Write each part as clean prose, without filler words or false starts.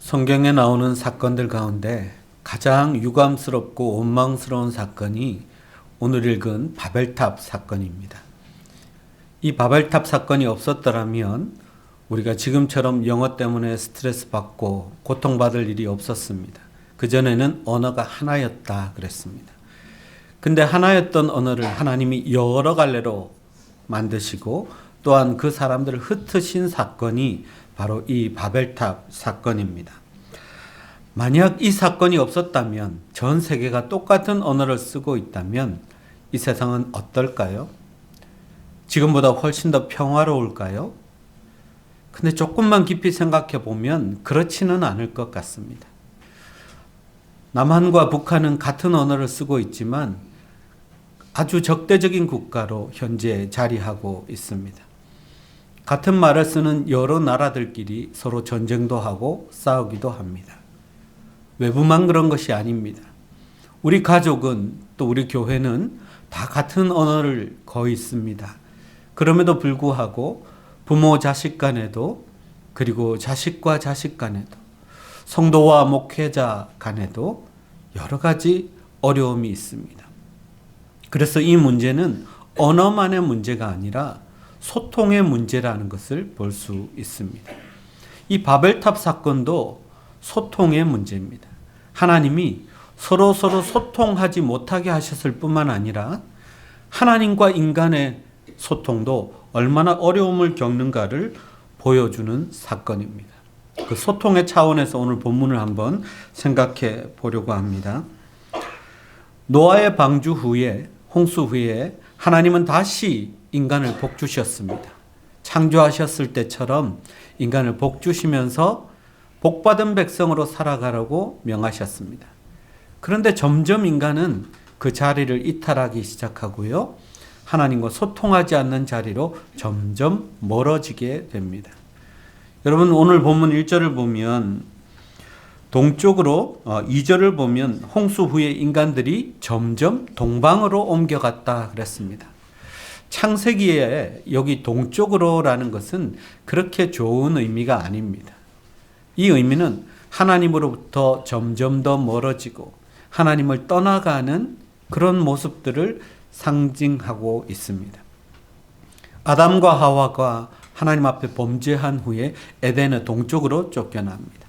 성경에 나오는 사건들 가운데 가장 유감스럽고 원망스러운 사건이 오늘 읽은 바벨탑 사건입니다. 이 바벨탑 사건이 없었더라면 우리가 지금처럼 영어 때문에 스트레스 받고 고통받을 일이 없었습니다. 그전에는 언어가 하나였다 그랬습니다. 근데 하나였던 언어를 하나님이 여러 갈래로 만드시고 또한 그 사람들을 흩으신 사건이 바로 이 바벨탑 사건입니다. 만약 이 사건이 없었다면, 전 세계가 똑같은 언어를 쓰고 있다면 이 세상은 어떨까요? 지금보다 훨씬 더 평화로울까요? 근데 조금만 깊이 생각해 보면 그렇지는 않을 것 같습니다. 남한과 북한은 같은 언어를 쓰고 있지만 아주 적대적인 국가로 현재 자리하고 있습니다. 같은 말을 쓰는 여러 나라들끼리 서로 전쟁도 하고 싸우기도 합니다. 외부만 그런 것이 아닙니다. 우리 가족은 또 우리 교회는 다 같은 언어를 거의 씁니다. 그럼에도 불구하고 부모 자식 간에도, 그리고 자식과 자식 간에도, 성도와 목회자 간에도 여러 가지 어려움이 있습니다. 그래서 이 문제는 언어만의 문제가 아니라 소통의 문제라는 것을 볼 수 있습니다. 이 바벨탑 사건도 소통의 문제입니다. 하나님이 서로 소통하지 못하게 하셨을 뿐만 아니라 하나님과 인간의 소통도 얼마나 어려움을 겪는가를 보여주는 사건입니다. 그 소통의 차원에서 오늘 본문을 한번 생각해 보려고 합니다. 노아의 방주 후에, 홍수 후에 하나님은 다시 인간을 복주셨습니다. 창조하셨을 때처럼 인간을 복주시면서 복받은 백성으로 살아가라고 명하셨습니다. 그런데 점점 인간은 그 자리를 이탈하기 시작하고요. 하나님과 소통하지 않는 자리로 점점 멀어지게 됩니다. 여러분, 오늘 본문 1절을 보면 동쪽으로, 2절을 보면 홍수 후에 인간들이 점점 동방으로 옮겨갔다 그랬습니다. 창세기에 여기 동쪽으로라는 것은 그렇게 좋은 의미가 아닙니다. 이 의미는 하나님으로부터 점점 더 멀어지고 하나님을 떠나가는 그런 모습들을 상징하고 있습니다. 아담과 하와가 하나님 앞에 범죄한 후에 에덴의 동쪽으로 쫓겨납니다.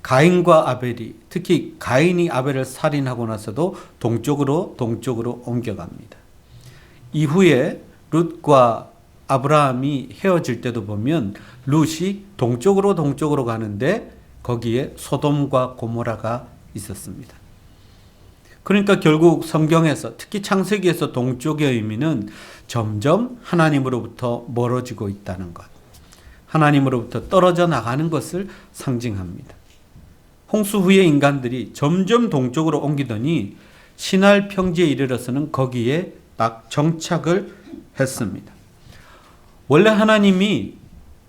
가인과 아벨이, 특히 가인이 아벨을 살인하고 나서도 동쪽으로 옮겨갑니다. 이후에 룻과 아브라함이 헤어질 때도 보면 룻이 동쪽으로 가는데 거기에 소돔과 고모라가 있었습니다. 그러니까 결국 성경에서, 특히 창세기에서 동쪽의 의미는 점점 하나님으로부터 멀어지고 있다는 것, 하나님으로부터 떨어져 나가는 것을 상징합니다. 홍수 후에 인간들이 점점 동쪽으로 옮기더니 시날 평지에 이르러서는 거기에 딱 정착을 했습니다. 원래 하나님이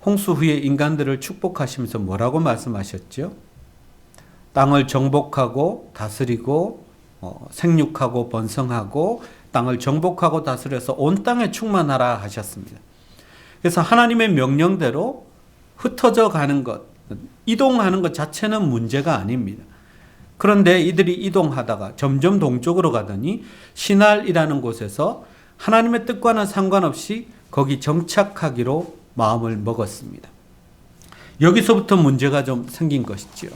홍수 후에 인간들을 축복하시면서 뭐라고 말씀하셨죠? 땅을 정복하고 다스리고 생육하고 번성하고 땅을 정복하고 다스려서 온 땅에 충만하라 하셨습니다. 그래서 하나님의 명령대로 흩어져 가는 것, 이동하는 것 자체는 문제가 아닙니다. 그런데 이들이 이동하다가 점점 동쪽으로 가더니 시날이라는 곳에서 하나님의 뜻과는 상관없이 거기 정착하기로 마음을 먹었습니다. 여기서부터 문제가 좀 생긴 것이지요.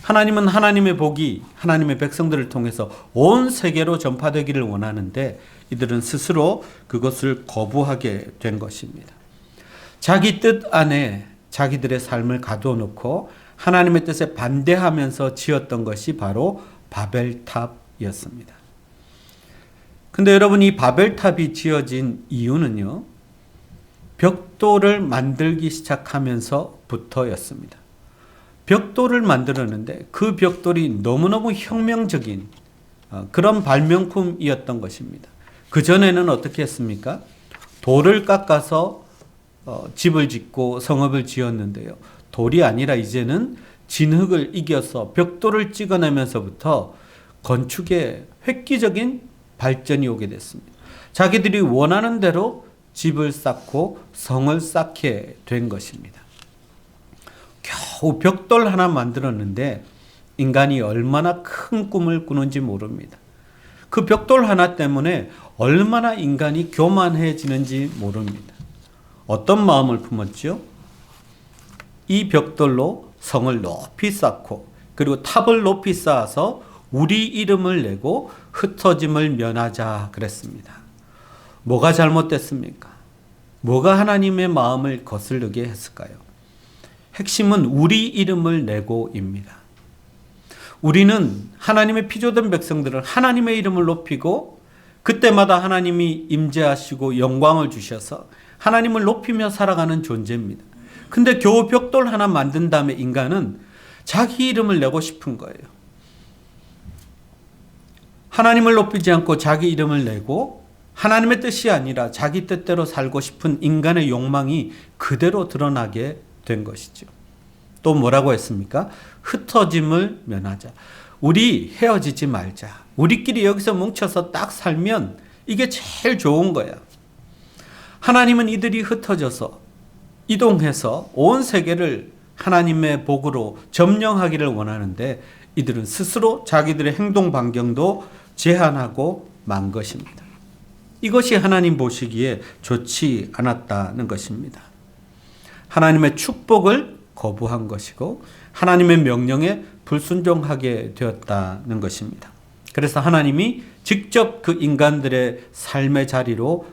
하나님은 하나님의 복이 하나님의 백성들을 통해서 온 세계로 전파되기를 원하는데 이들은 스스로 그것을 거부하게 된 것입니다. 자기 뜻 안에 자기들의 삶을 가둬놓고 하나님의 뜻에 반대하면서 지었던 것이 바로 바벨탑이었습니다. 근데 여러분, 이 바벨탑이 지어진 이유는요, 벽돌을 만들기 시작하면서부터였습니다. 벽돌을 만들었는데 그 벽돌이 너무너무 혁명적인 그런 발명품이었던 것입니다. 그전에는 어떻게 했습니까? 돌을 깎아서 집을 짓고 성읍을 지었는데요. 돌이 아니라 이제는 진흙을 이겨서 벽돌을 찍어내면서부터 건축에 획기적인 발전이 오게 됐습니다. 자기들이 원하는 대로 집을 쌓고 성을 쌓게 된 것입니다. 겨우 벽돌 하나 만들었는데 인간이 얼마나 큰 꿈을 꾸는지 모릅니다. 그 벽돌 하나 때문에 얼마나 인간이 교만해지는지 모릅니다. 어떤 마음을 품었죠? 이 벽돌로 성을 높이 쌓고 그리고 탑을 높이 쌓아서 우리 이름을 내고 흩어짐을 면하자 그랬습니다. 뭐가 잘못됐습니까? 뭐가 하나님의 마음을 거스르게 했을까요? 핵심은 우리 이름을 내고입니다. 우리는 하나님의 피조된 백성들은 하나님의 이름을 높이고 그때마다 하나님이 임재하시고 영광을 주셔서 하나님을 높이며 살아가는 존재입니다. 근데 겨우 벽돌 하나 만든 다음에 인간은 자기 이름을 내고 싶은 거예요. 하나님을 높이지 않고 자기 이름을 내고 하나님의 뜻이 아니라 자기 뜻대로 살고 싶은 인간의 욕망이 그대로 드러나게 된 것이죠. 또 뭐라고 했습니까? 흩어짐을 면하자. 우리 헤어지지 말자. 우리끼리 여기서 뭉쳐서 딱 살면 이게 제일 좋은 거야. 하나님은 이들이 흩어져서 이동해서 온 세계를 하나님의 복으로 점령하기를 원하는데 이들은 스스로 자기들의 행동 반경도 제한하고 만 것입니다. 이것이 하나님 보시기에 좋지 않았다는 것입니다. 하나님의 축복을 거부한 것이고 하나님의 명령에 불순종하게 되었다는 것입니다. 그래서 하나님이 직접 그 인간들의 삶의 자리로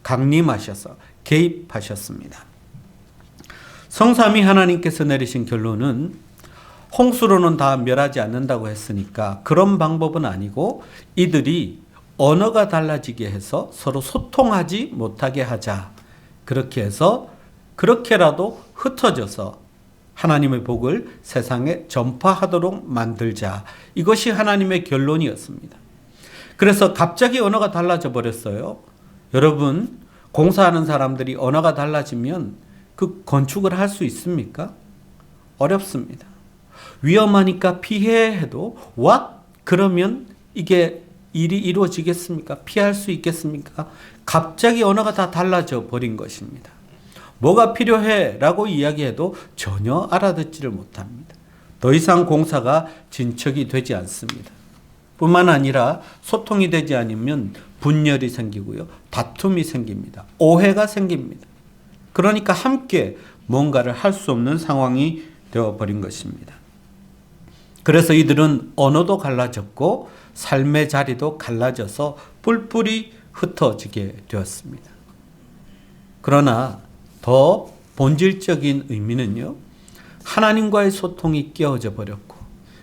강림하셔서 개입하셨습니다. 성삼위 하나님께서 내리신 결론은 홍수로는 다 멸하지 않는다고 했으니까 그런 방법은 아니고 이들이 언어가 달라지게 해서 서로 소통하지 못하게 하자. 그렇게 해서 그렇게라도 흩어져서 하나님의 복을 세상에 전파하도록 만들자. 이것이 하나님의 결론이었습니다. 그래서 갑자기 언어가 달라져 버렸어요. 여러분, 공사하는 사람들이 언어가 달라지면 그 건축을 할 수 있습니까? 어렵습니다. 위험하니까 피해 해도 그러면 이게 일이 이루어지겠습니까? 피할 수 있겠습니까? 갑자기 언어가 다 달라져 버린 것입니다. 뭐가 필요해? 라고 이야기해도 전혀 알아듣지를 못합니다. 더 이상 공사가 진척이 되지 않습니다. 뿐만 아니라 소통이 되지 않으면 분열이 생기고요. 다툼이 생깁니다. 오해가 생깁니다. 그러니까 함께 뭔가를 할 수 없는 상황이 되어버린 것입니다. 그래서 이들은 언어도 갈라졌고 삶의 자리도 갈라져서 뿔뿔이 흩어지게 되었습니다. 그러나 더 본질적인 의미는요, 하나님과의 소통이 깨어져 버렸고,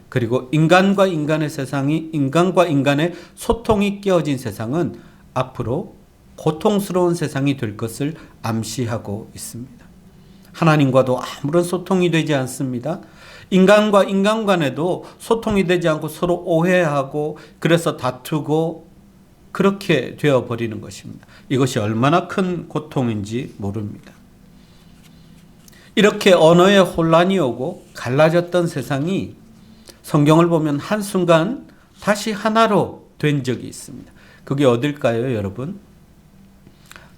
그리고 인간과 인간의 세상이, 인간과 인간의 소통이 깨어진 세상은 앞으로 고통스러운 세상이 될 것을 암시하고 있습니다. 하나님과도 아무런 소통이 되지 않습니다. 인간과 인간 간에도 소통이 되지 않고 서로 오해하고 그래서 다투고 그렇게 되어버리는 것입니다. 이것이 얼마나 큰 고통인지 모릅니다. 이렇게 언어의 혼란이 오고 갈라졌던 세상이 성경을 보면 한순간 다시 하나로 된 적이 있습니다. 그게 어딜까요, 여러분?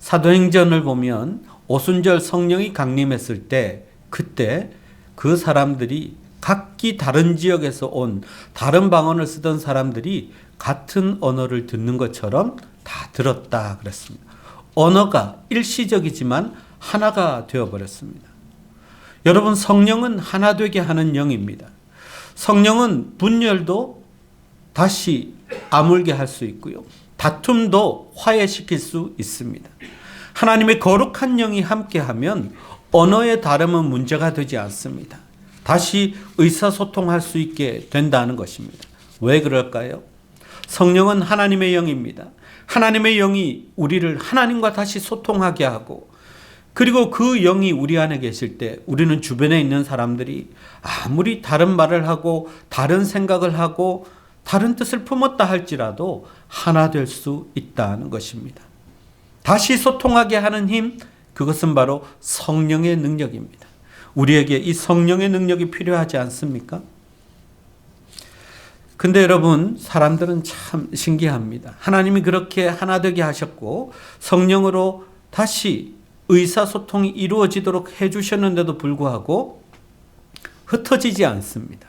사도행전을 보면 오순절 성령이 강림했을 때 그때 그 사람들이 각기 다른 지역에서 온 다른 방언을 쓰던 사람들이 같은 언어를 듣는 것처럼 다 들었다 그랬습니다. 언어가 일시적이지만 하나가 되어버렸습니다. 여러분, 성령은 하나 되게 하는 영입니다. 성령은 분열도 다시 아물게 할 수 있고요. 다툼도 화해시킬 수 있습니다. 하나님의 거룩한 영이 함께하면 언어의 다름은 문제가 되지 않습니다. 다시 의사소통할 수 있게 된다는 것입니다. 왜 그럴까요? 성령은 하나님의 영입니다. 하나님의 영이 우리를 하나님과 다시 소통하게 하고, 그리고 그 영이 우리 안에 계실 때 우리는 주변에 있는 사람들이 아무리 다른 말을 하고 다른 생각을 하고 다른 뜻을 품었다 할지라도 하나 될 수 있다는 것입니다. 다시 소통하게 하는 힘, 그것은 바로 성령의 능력입니다. 우리에게 이 성령의 능력이 필요하지 않습니까? 근데 여러분, 사람들은 참 신기합니다. 하나님이 그렇게 하나 되게 하셨고 성령으로 다시 의사소통이 이루어지도록 해주셨는데도 불구하고 흩어지지 않습니다.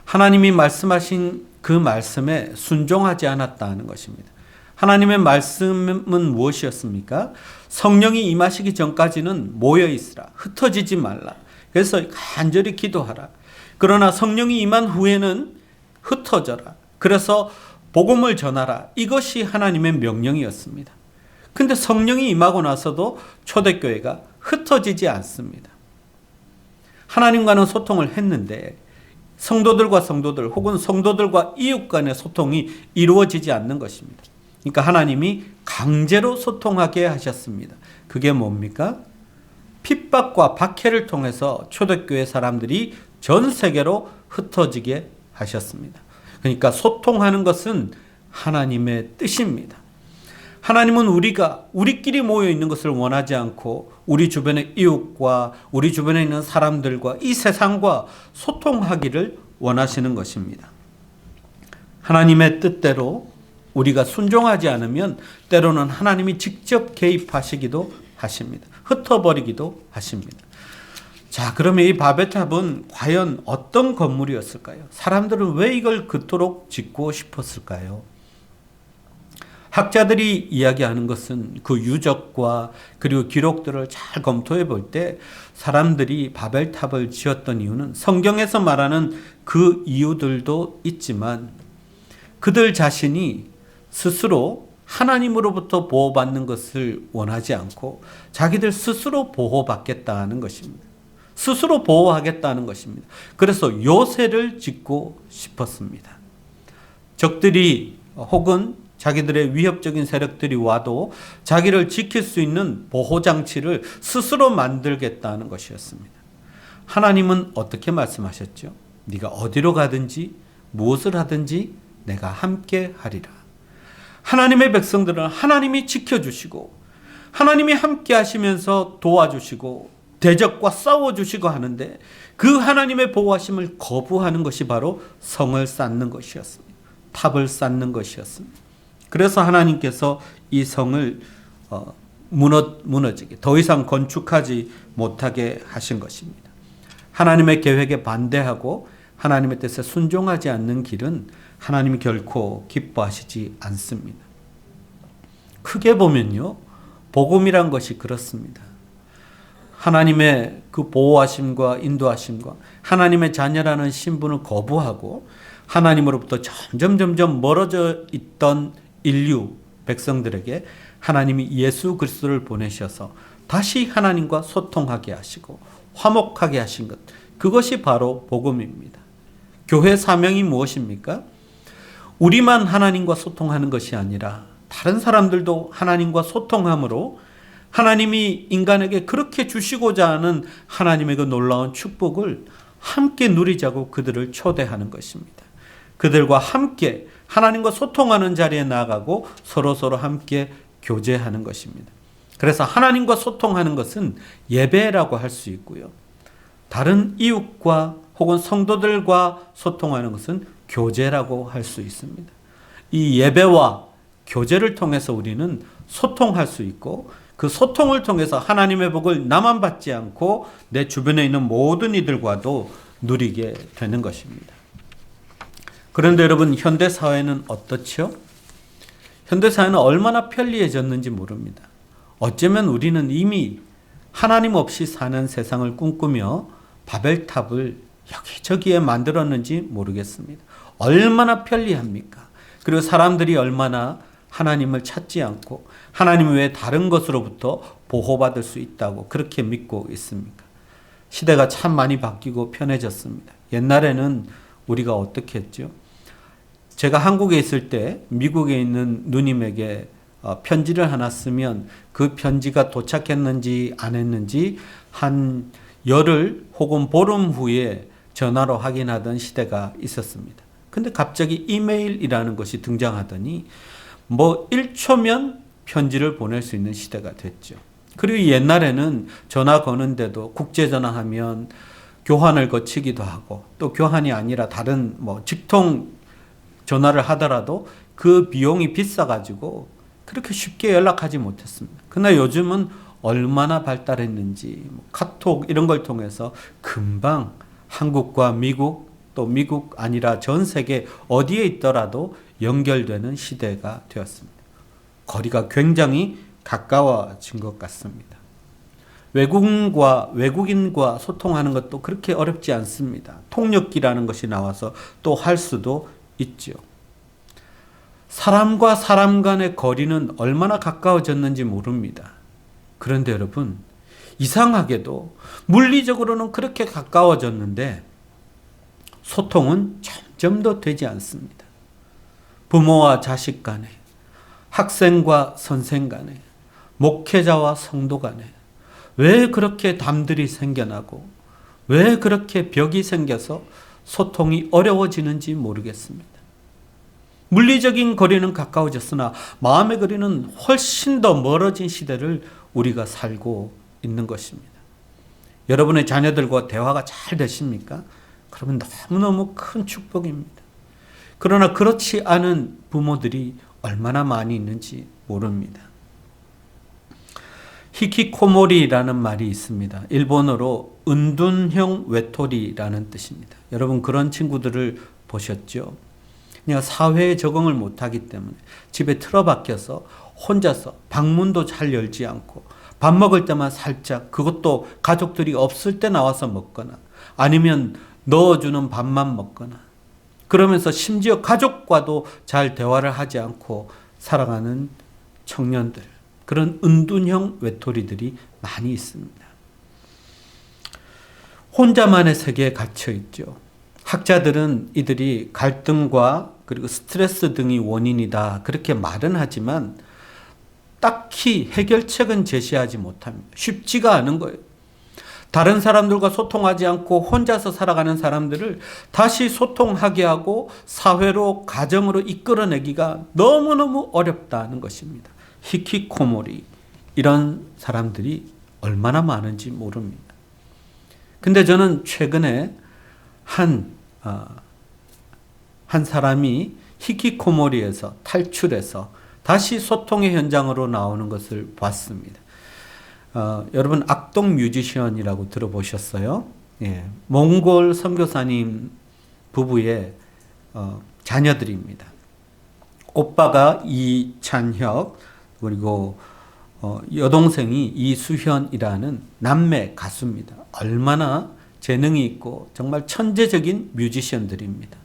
하나님이 말씀하신 그 말씀에 순종하지 않았다는 것입니다. 하나님의 말씀은 무엇이었습니까? 성령이 임하시기 전까지는 모여 있으라. 흩어지지 말라. 그래서 간절히 기도하라. 그러나 성령이 임한 후에는 흩어져라. 그래서 복음을 전하라. 이것이 하나님의 명령이었습니다. 근데 성령이 임하고 나서도 초대교회가 흩어지지 않습니다. 하나님과는 소통을 했는데 성도들과 성도들 혹은 성도들과 이웃 간의 소통이 이루어지지 않는 것입니다. 그러니까 하나님이 강제로 소통하게 하셨습니다. 그게 뭡니까? 핍박과 박해를 통해서 초대교회 사람들이 전 세계로 흩어지게 하셨습니다. 그러니까 소통하는 것은 하나님의 뜻입니다. 하나님은 우리끼리 모여 있는 것을 원하지 않고 우리 주변의 이웃과 우리 주변에 있는 사람들과 이 세상과 소통하기를 원하시는 것입니다. 하나님의 뜻대로 우리가 순종하지 않으면 때로는 하나님이 직접 개입하시기도 하십니다. 흩어버리기도 하십니다. 자, 그러면 이 바벨탑은 과연 어떤 건물이었을까요? 사람들은 왜 이걸 그토록 짓고 싶었을까요? 학자들이 이야기하는 것은 그 유적과 그리고 기록들을 잘 검토해 볼 때 사람들이 바벨탑을 지었던 이유는 성경에서 말하는 그 이유들도 있지만 그들 자신이 스스로 하나님으로부터 보호받는 것을 원하지 않고 자기들 스스로 보호받겠다는 것입니다. 스스로 보호하겠다는 것입니다. 그래서 요새를 짓고 싶었습니다. 적들이 혹은 자기들의 위협적인 세력들이 와도 자기를 지킬 수 있는 보호장치를 스스로 만들겠다는 것이었습니다. 하나님은 어떻게 말씀하셨죠? 네가 어디로 가든지 무엇을 하든지 내가 함께 하리라. 하나님의 백성들은 하나님이 지켜주시고 하나님이 함께 하시면서 도와주시고 대적과 싸워주시고 하는데 그 하나님의 보호하심을 거부하는 것이 바로 성을 쌓는 것이었습니다. 탑을 쌓는 것이었습니다. 그래서 하나님께서 이 성을 무너지게 더 이상 건축하지 못하게 하신 것입니다. 하나님의 계획에 반대하고 하나님의 뜻에 순종하지 않는 길은 하나님이 결코 기뻐하시지 않습니다. 크게 보면요, 복음이란 것이 그렇습니다. 하나님의 그 보호하심과 인도하심과 하나님의 자녀라는 신분을 거부하고 하나님으로부터 점점 멀어져 있던 인류 백성들에게 하나님이 예수 그리스도를 보내셔서 다시 하나님과 소통하게 하시고 화목하게 하신 것, 그것이 바로 복음입니다. 교회 사명이 무엇입니까? 우리만 하나님과 소통하는 것이 아니라 다른 사람들도 하나님과 소통함으로 하나님이 인간에게 그렇게 주시고자 하는 하나님의 그 놀라운 축복을 함께 누리자고 그들을 초대하는 것입니다. 그들과 함께 하나님과 소통하는 자리에 나아가고 서로 함께 교제하는 것입니다. 그래서 하나님과 소통하는 것은 예배라고 할 수 있고요. 다른 이웃과 혹은 성도들과 소통하는 것은 교제라고 할 수 있습니다. 이 예배와 교제를 통해서 우리는 소통할 수 있고 그 소통을 통해서 하나님의 복을 나만 받지 않고 내 주변에 있는 모든 이들과도 누리게 되는 것입니다. 그런데 여러분, 현대사회는 어떻죠? 현대사회는 얼마나 편리해졌는지 모릅니다. 어쩌면 우리는 이미 하나님 없이 사는 세상을 꿈꾸며 바벨탑을 여기저기에 만들었는지 모르겠습니다. 얼마나 편리합니까? 그리고 사람들이 얼마나 하나님을 찾지 않고 하나님 외에 다른 것으로부터 보호받을 수 있다고 그렇게 믿고 있습니까? 시대가 참 많이 바뀌고 편해졌습니다. 옛날에는 우리가 어떻게 했죠? 제가 한국에 있을 때 미국에 있는 누님에게 편지를 하나 쓰면 그 편지가 도착했는지 안 했는지 한 열흘 혹은 보름 후에 전화로 확인하던 시대가 있었습니다. 근데 갑자기 이메일이라는 것이 등장하더니 1초면 편지를 보낼 수 있는 시대가 됐죠. 그리고 옛날에는 전화 거는데도 국제전화하면 교환을 거치기도 하고 또 교환이 아니라 다른 직통 전화를 하더라도 그 비용이 비싸가지고 그렇게 쉽게 연락하지 못했습니다. 그러나 요즘은 얼마나 발달했는지 카톡 이런 걸 통해서 금방 한국과 미국, 또 미국 아니라 전 세계 어디에 있더라도 연결되는 시대가 되었습니다. 거리가 굉장히 가까워진 것 같습니다. 외국인과 소통하는 것도 그렇게 어렵지 않습니다. 통역기라는 것이 나와서 또 할 수도 있죠. 사람과 사람 간의 거리는 얼마나 가까워졌는지 모릅니다. 그런데 여러분, 이상하게도 물리적으로는 그렇게 가까워졌는데 소통은 점점 더 되지 않습니다. 부모와 자식 간에, 학생과 선생 간에, 목회자와 성도 간에 왜 그렇게 담들이 생겨나고 왜 그렇게 벽이 생겨서 소통이 어려워지는지 모르겠습니다. 물리적인 거리는 가까워졌으나 마음의 거리는 훨씬 더 멀어진 시대를 우리가 살고 있는 것입니다. 여러분의 자녀들과 대화가 잘 되십니까? 그러면 너무너무 큰 축복입니다. 그러나 그렇지 않은 부모들이 얼마나 많이 있는지 모릅니다. 히키코모리라는 말이 있습니다. 일본어로 은둔형 외톨이라는 뜻입니다. 여러분 그런 친구들을 보셨죠? 그냥 사회에 적응을 못하기 때문에 집에 틀어박혀서 혼자서 방문도 잘 열지 않고 밥 먹을 때만 살짝, 그것도 가족들이 없을 때 나와서 먹거나 아니면 넣어주는 밥만 먹거나, 그러면서 심지어 가족과도 잘 대화를 하지 않고 살아가는 청년들, 그런 은둔형 외톨이들이 많이 있습니다. 혼자만의 세계에 갇혀 있죠. 학자들은 이들이 갈등과 그리고 스트레스 등이 원인이다 그렇게 말은 하지만 딱히 해결책은 제시하지 못합니다. 쉽지가 않은 거예요. 다른 사람들과 소통하지 않고 혼자서 살아가는 사람들을 다시 소통하게 하고 사회로, 가정으로 이끌어내기가 너무너무 어렵다는 것입니다. 히키코모리, 이런 사람들이 얼마나 많은지 모릅니다. 근데 저는 최근에 한 사람이 히키코모리에서 탈출해서 다시 소통의 현장으로 나오는 것을 봤습니다. 여러분 악동 뮤지션이라고 들어보셨어요? 예, 몽골 선교사님 부부의 자녀들입니다. 오빠가 이찬혁, 그리고 여동생이 이수현이라는 남매 가수입니다. 얼마나 재능이 있고 정말 천재적인 뮤지션들입니다.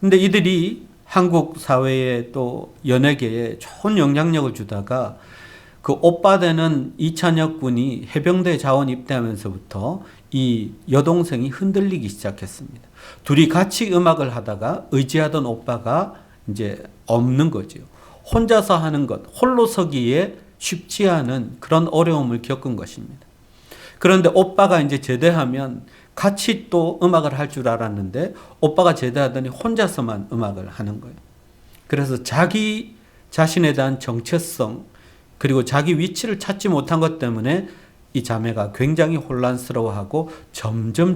근데 이들이 한국 사회에 또 연예계에 좋은 영향력을 주다가 그 오빠 되는 이찬혁 군이 해병대 자원 입대하면서부터 이 여동생이 흔들리기 시작했습니다. 둘이 같이 음악을 하다가 의지하던 오빠가 이제 없는 거죠. 혼자서 하는 것, 홀로 서기에 쉽지 않은 그런 어려움을 겪은 것입니다. 그런데 오빠가 이제 제대하면 같이 또 음악을 할 줄 알았는데 오빠가 제대하더니 혼자서만 음악을 하는 거예요. 그래서 자기 자신에 대한 정체성 그리고 자기 위치를 찾지 못한 것 때문에 이 자매가 굉장히 혼란스러워하고 점점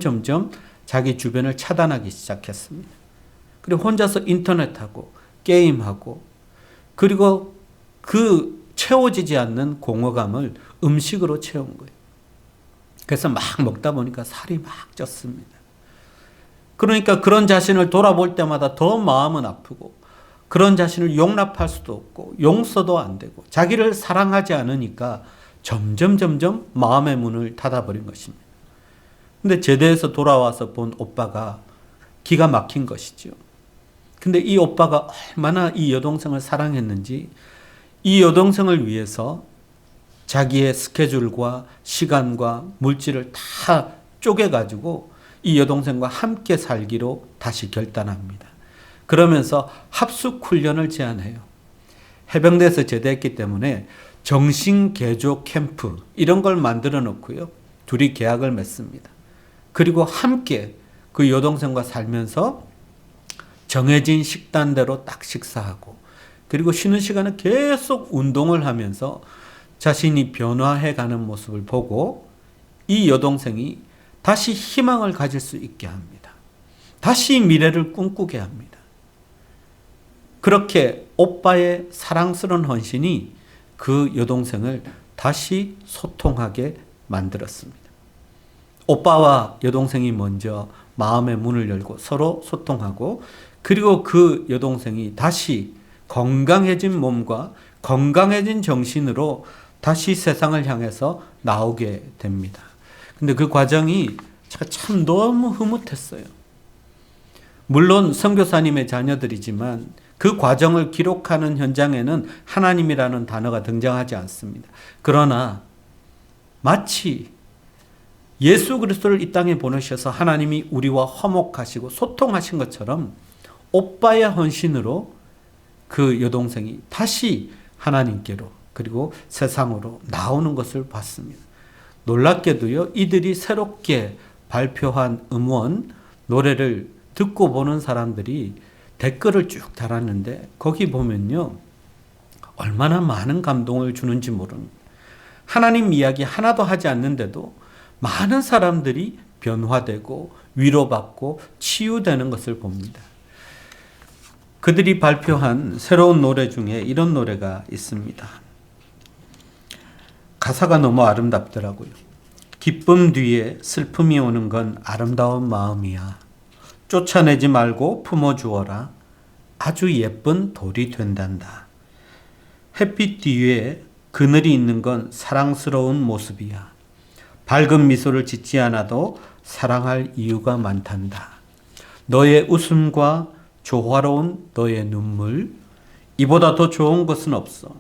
자기 주변을 차단하기 시작했습니다. 그리고 혼자서 인터넷하고 게임하고, 그리고 그 채워지지 않는 공허감을 음식으로 채운 거예요. 그래서 막 먹다 보니까 살이 막 쪘습니다. 그러니까 그런 자신을 돌아볼 때마다 더 마음은 아프고, 그런 자신을 용납할 수도 없고 용서도 안 되고, 자기를 사랑하지 않으니까 점점 마음의 문을 닫아버린 것입니다. 근데 제대해서 돌아와서 본 오빠가 기가 막힌 것이죠. 근데 이 오빠가 얼마나 이 여동생을 사랑했는지 이 여동생을 위해서 자기의 스케줄과 시간과 물질을 다 쪼개가지고 이 여동생과 함께 살기로 다시 결단합니다. 그러면서 합숙훈련을 제안해요. 해병대에서 제대했기 때문에 정신개조 캠프 이런 걸 만들어 놓고요. 둘이 계약을 맺습니다. 그리고 함께 그 여동생과 살면서 정해진 식단대로 딱 식사하고, 그리고 쉬는 시간에 계속 운동을 하면서 자신이 변화해가는 모습을 보고 이 여동생이 다시 희망을 가질 수 있게 합니다. 다시 미래를 꿈꾸게 합니다. 그렇게 오빠의 사랑스러운 헌신이 그 여동생을 다시 소통하게 만들었습니다. 오빠와 여동생이 먼저 마음의 문을 열고 서로 소통하고, 그리고 그 여동생이 다시 건강해진 몸과 건강해진 정신으로 다시 세상을 향해서 나오게 됩니다. 근데 그 과정이 제가 참 너무 흐뭇했어요. 물론 선교사님의 자녀들이지만 그 과정을 기록하는 현장에는 하나님이라는 단어가 등장하지 않습니다. 그러나 마치 예수 그리스도를 이 땅에 보내셔서 하나님이 우리와 화목하시고 소통하신 것처럼 오빠의 헌신으로 그 여동생이 다시 하나님께로 그리고 세상으로 나오는 것을 봤습니다. 놀랍게도요, 이들이 새롭게 발표한 음원 노래를 듣고 보는 사람들이 댓글을 쭉 달았는데, 거기 보면요, 얼마나 많은 감동을 주는지 모릅니다. 하나님 이야기 하나도 하지 않는데도 많은 사람들이 변화되고 위로받고 치유되는 것을 봅니다. 그들이 발표한 새로운 노래 중에 이런 노래가 있습니다. 가사가 너무 아름답더라고요. 기쁨 뒤에 슬픔이 오는 건 아름다운 마음이야. 쫓아내지 말고 품어주어라. 아주 예쁜 돌이 된단다. 햇빛 뒤에 그늘이 있는 건 사랑스러운 모습이야. 밝은 미소를 짓지 않아도 사랑할 이유가 많단다. 너의 웃음과 조화로운 너의 눈물, 이보다 더 좋은 것은 없어.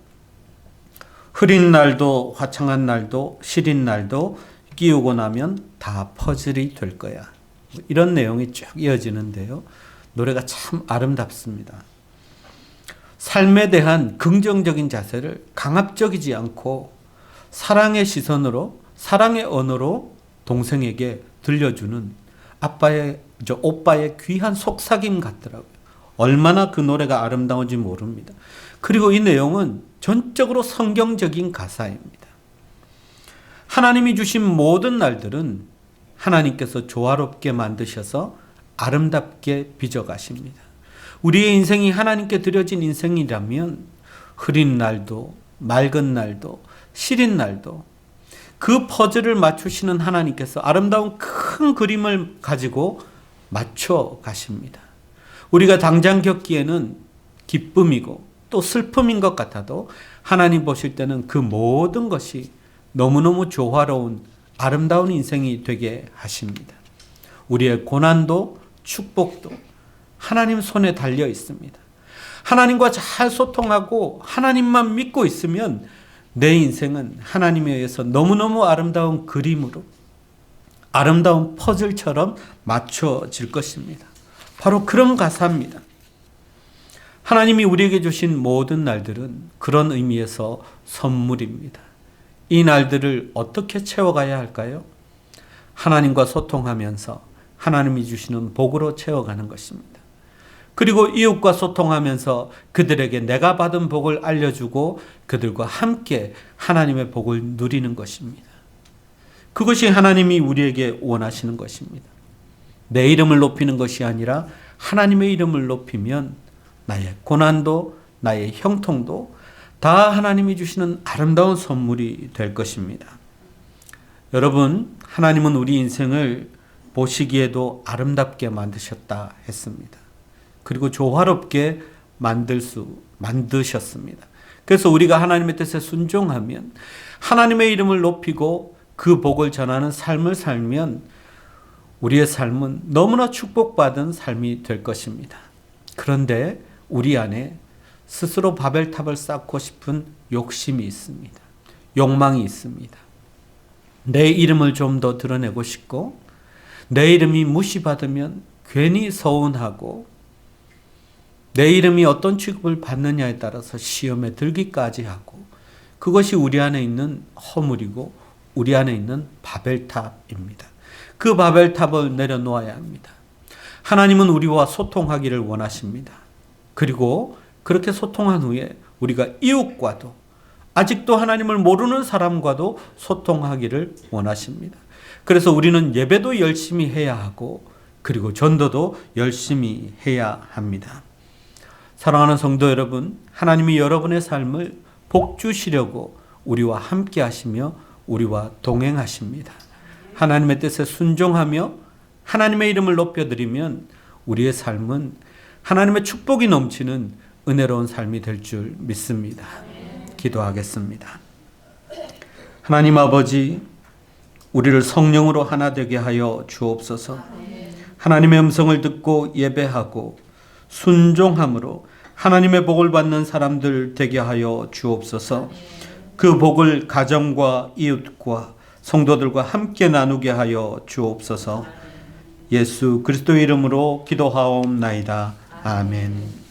흐린 날도 화창한 날도 시린 날도 끼우고 나면 다 퍼즐이 될 거야. 이런 내용이 쭉 이어지는데요. 노래가 참 아름답습니다. 삶에 대한 긍정적인 자세를 강압적이지 않고 사랑의 시선으로, 사랑의 언어로 동생에게 들려주는 오빠의 귀한 속삭임 같더라고요. 얼마나 그 노래가 아름다운지 모릅니다. 그리고 이 내용은 전적으로 성경적인 가사입니다. 하나님이 주신 모든 날들은 하나님께서 조화롭게 만드셔서 아름답게 빚어가십니다. 우리의 인생이 하나님께 드려진 인생이라면 흐린 날도 맑은 날도 시린 날도 그 퍼즐을 맞추시는 하나님께서 아름다운 큰 그림을 가지고 맞춰 가십니다. 우리가 당장 겪기에는 기쁨이고 또 슬픔인 것 같아도 하나님 보실 때는 그 모든 것이 너무너무 조화로운 아름다운 인생이 되게 하십니다. 우리의 고난도 축복도 하나님 손에 달려 있습니다. 하나님과 잘 소통하고 하나님만 믿고 있으면 내 인생은 하나님에 의해서 너무너무 아름다운 그림으로, 아름다운 퍼즐처럼 맞춰질 것입니다. 바로 그런 가사입니다. 하나님이 우리에게 주신 모든 날들은 그런 의미에서 선물입니다. 이 날들을 어떻게 채워가야 할까요? 하나님과 소통하면서 하나님이 주시는 복으로 채워가는 것입니다. 그리고 이웃과 소통하면서 그들에게 내가 받은 복을 알려주고 그들과 함께 하나님의 복을 누리는 것입니다. 그것이 하나님이 우리에게 원하시는 것입니다. 내 이름을 높이는 것이 아니라 하나님의 이름을 높이면 나의 고난도 나의 형통도 다 하나님이 주시는 아름다운 선물이 될 것입니다. 여러분, 하나님은 우리 인생을 보시기에도 아름답게 만드셨다 했습니다. 그리고 조화롭게 만드셨습니다. 그래서 우리가 하나님의 뜻에 순종하면, 하나님의 이름을 높이고 그 복을 전하는 삶을 살면 우리의 삶은 너무나 축복받은 삶이 될 것입니다. 그런데 우리 안에 스스로 바벨탑을 쌓고 싶은 욕심이 있습니다. 욕망이 있습니다. 내 이름을 좀 더 드러내고 싶고, 내 이름이 무시받으면 괜히 서운하고, 내 이름이 어떤 취급을 받느냐에 따라서 시험에 들기까지 하고, 그것이 우리 안에 있는 허물이고 우리 안에 있는 바벨탑입니다. 그 바벨탑을 내려놓아야 합니다. 하나님은 우리와 소통하기를 원하십니다. 그리고 그렇게 소통한 후에 우리가 이웃과도, 아직도 하나님을 모르는 사람과도 소통하기를 원하십니다. 그래서 우리는 예배도 열심히 해야 하고, 그리고 전도도 열심히 해야 합니다. 사랑하는 성도 여러분, 하나님이 여러분의 삶을 복 주시려고 우리와 함께 하시며 우리와 동행하십니다. 하나님의 뜻에 순종하며 하나님의 이름을 높여드리면 우리의 삶은 하나님의 축복이 넘치는 은혜로운 삶이 될 줄 믿습니다. 기도하겠습니다. 하나님 아버지, 우리를 성령으로 하나 되게 하여 주옵소서. 하나님의 음성을 듣고 예배하고 순종함으로 하나님의 복을 받는 사람들 되게 하여 주옵소서. 그 복을 가정과 이웃과 성도들과 함께 나누게 하여 주옵소서. 예수 그리스도의 이름으로 기도하옵나이다. 아멘.